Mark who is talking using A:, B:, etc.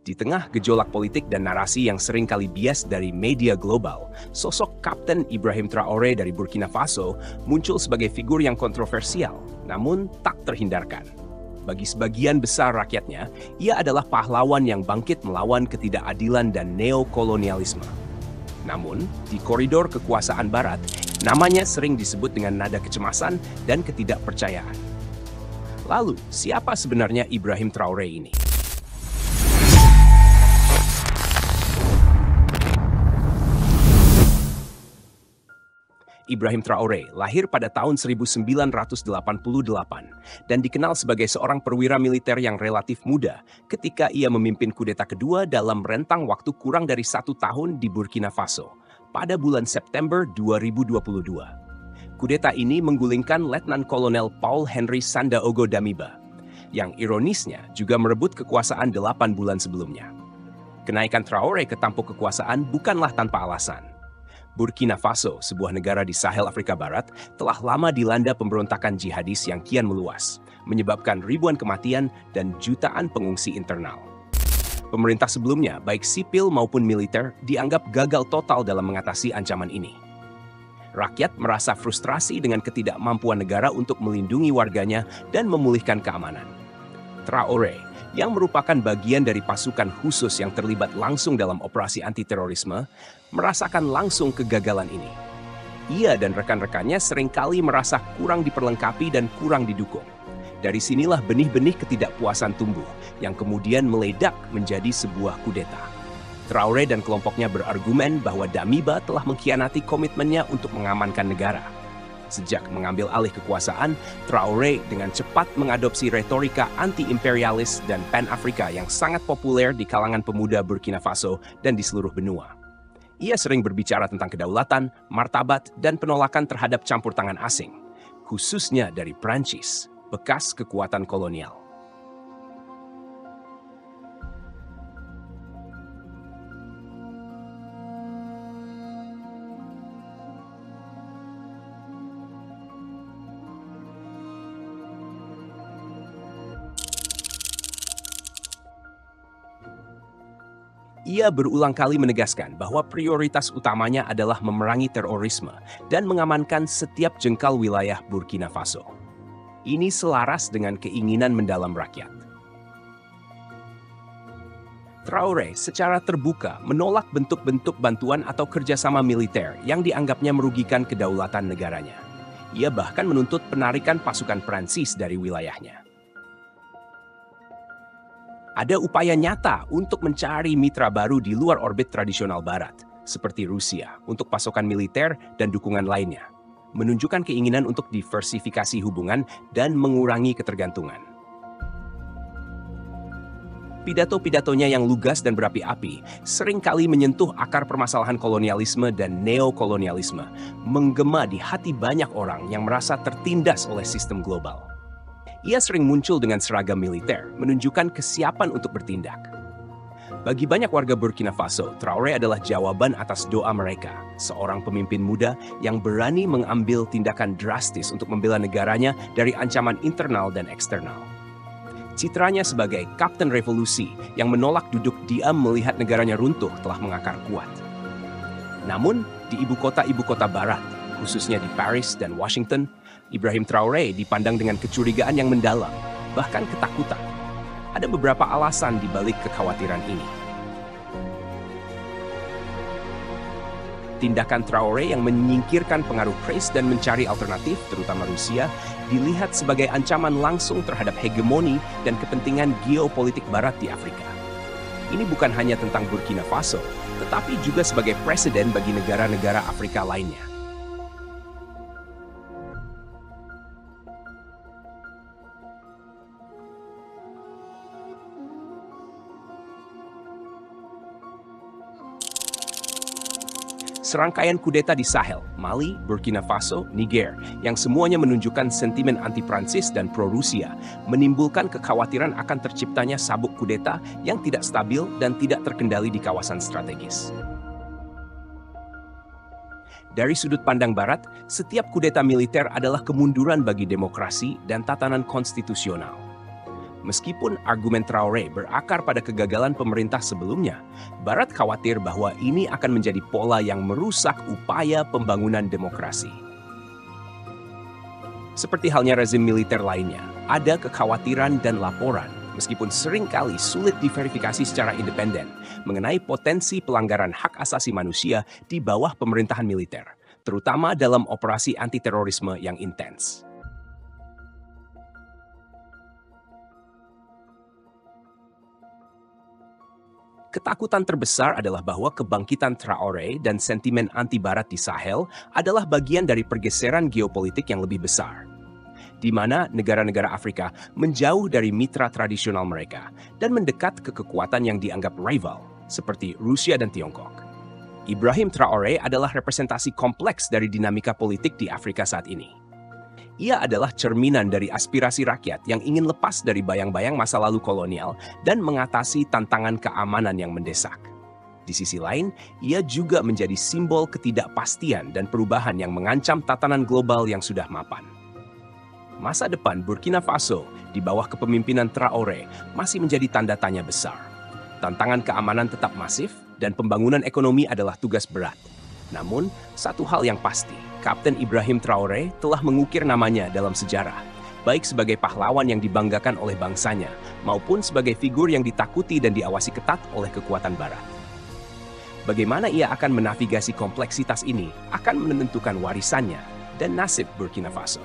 A: Di tengah gejolak politik dan narasi yang seringkali bias dari media global, sosok Kapten Ibrahim Traoré dari Burkina Faso muncul sebagai figur yang kontroversial, namun tak terhindarkan. Bagi sebagian besar rakyatnya, ia adalah pahlawan yang bangkit melawan ketidakadilan dan neokolonialisme. Namun, di koridor kekuasaan Barat, namanya sering disebut dengan nada kecemasan dan ketidakpercayaan. Lalu, siapa sebenarnya Ibrahim Traoré ini? Ibrahim Traoré lahir pada tahun 1988 dan dikenal sebagai seorang perwira militer yang relatif muda ketika ia memimpin kudeta kedua dalam rentang waktu kurang dari 1 tahun di Burkina Faso pada bulan September 2022. Kudeta ini menggulingkan Letnan Kolonel Paul Henry Sandaogo Damiba, yang ironisnya juga merebut kekuasaan 8 bulan sebelumnya. Kenaikan Traoré ke tampuk kekuasaan bukanlah tanpa alasan. Burkina Faso, sebuah negara di Sahel Afrika Barat, telah lama dilanda pemberontakan jihadis yang kian meluas, menyebabkan ribuan kematian dan jutaan pengungsi internal. Pemerintah sebelumnya, baik sipil maupun militer, dianggap gagal total dalam mengatasi ancaman ini. Rakyat merasa frustrasi dengan ketidakmampuan negara untuk melindungi warganya dan memulihkan keamanan. Traoré, yang merupakan bagian dari pasukan khusus yang terlibat langsung dalam operasi anti-terorisme, merasakan langsung kegagalan ini. Ia dan rekan-rekannya seringkali merasa kurang diperlengkapi dan kurang didukung. Dari sinilah benih-benih ketidakpuasan tumbuh, yang kemudian meledak menjadi sebuah kudeta. Traoré dan kelompoknya berargumen bahwa Damiba telah mengkhianati komitmennya untuk mengamankan negara. Sejak mengambil alih kekuasaan, Traoré dengan cepat mengadopsi retorika anti-imperialis dan pan-Afrika yang sangat populer di kalangan pemuda Burkina Faso dan di seluruh benua. Ia sering berbicara tentang kedaulatan, martabat, dan penolakan terhadap campur tangan asing, khususnya dari Prancis, bekas kekuatan kolonial. Ia berulang kali menegaskan bahwa prioritas utamanya adalah memerangi terorisme dan mengamankan setiap jengkal wilayah Burkina Faso. Ini selaras dengan keinginan mendalam rakyat. Traoré secara terbuka menolak bentuk-bentuk bantuan atau kerjasama militer yang dianggapnya merugikan kedaulatan negaranya. Ia bahkan menuntut penarikan pasukan Prancis dari wilayahnya. Ada upaya nyata untuk mencari mitra baru di luar orbit tradisional Barat, seperti Rusia, untuk pasokan militer dan dukungan lainnya, menunjukkan keinginan untuk diversifikasi hubungan dan mengurangi ketergantungan. Pidato-pidatonya yang lugas dan berapi-api seringkali menyentuh akar permasalahan kolonialisme dan neokolonialisme, menggema di hati banyak orang yang merasa tertindas oleh sistem global. Ia sering muncul dengan seragam militer, menunjukkan kesiapan untuk bertindak. Bagi banyak warga Burkina Faso, Traoré adalah jawaban atas doa mereka, seorang pemimpin muda yang berani mengambil tindakan drastis untuk membela negaranya dari ancaman internal dan eksternal. Citranya sebagai Kapten Revolusi yang menolak duduk diam melihat negaranya runtuh telah mengakar kuat. Namun, di ibu kota Barat, khususnya di Paris dan Washington, Ibrahim Traoré dipandang dengan kecurigaan yang mendalam, bahkan ketakutan. Ada beberapa alasan di balik kekhawatiran ini. Tindakan Traoré yang menyingkirkan pengaruh PRIS dan mencari alternatif, terutama Rusia, dilihat sebagai ancaman langsung terhadap hegemoni dan kepentingan geopolitik Barat di Afrika. Ini bukan hanya tentang Burkina Faso, tetapi juga sebagai presiden bagi negara-negara Afrika lainnya. Serangkaian kudeta di Sahel, Mali, Burkina Faso, Niger, yang semuanya menunjukkan sentimen anti-Prancis dan pro-Rusia, menimbulkan kekhawatiran akan terciptanya sabuk kudeta yang tidak stabil dan tidak terkendali di kawasan strategis. Dari sudut pandang Barat, setiap kudeta militer adalah kemunduran bagi demokrasi dan tatanan konstitusional. Meskipun argumen Traoré berakar pada kegagalan pemerintah sebelumnya, Barat khawatir bahwa ini akan menjadi pola yang merusak upaya pembangunan demokrasi. Seperti halnya rezim militer lainnya, ada kekhawatiran dan laporan, meskipun seringkali sulit diverifikasi secara independen, mengenai potensi pelanggaran hak asasi manusia di bawah pemerintahan militer, terutama dalam operasi anti-terorisme yang intens. Ketakutan terbesar adalah bahwa kebangkitan Traoré dan sentimen anti-Barat di Sahel adalah bagian dari pergeseran geopolitik yang lebih besar, di mana negara-negara Afrika menjauh dari mitra tradisional mereka dan mendekat ke kekuatan yang dianggap rival, seperti Rusia dan Tiongkok. Ibrahim Traoré adalah representasi kompleks dari dinamika politik di Afrika saat ini. Ia adalah cerminan dari aspirasi rakyat yang ingin lepas dari bayang-bayang masa lalu kolonial dan mengatasi tantangan keamanan yang mendesak. Di sisi lain, ia juga menjadi simbol ketidakpastian dan perubahan yang mengancam tatanan global yang sudah mapan. Masa depan Burkina Faso di bawah kepemimpinan Traoré masih menjadi tanda tanya besar. Tantangan keamanan tetap masif dan pembangunan ekonomi adalah tugas berat. Namun, satu hal yang pasti, Kapten Ibrahim Traoré telah mengukir namanya dalam sejarah, baik sebagai pahlawan yang dibanggakan oleh bangsanya, maupun sebagai figur yang ditakuti dan diawasi ketat oleh kekuatan Barat. Bagaimana ia akan menavigasi kompleksitas ini akan menentukan warisannya dan nasib Burkina Faso.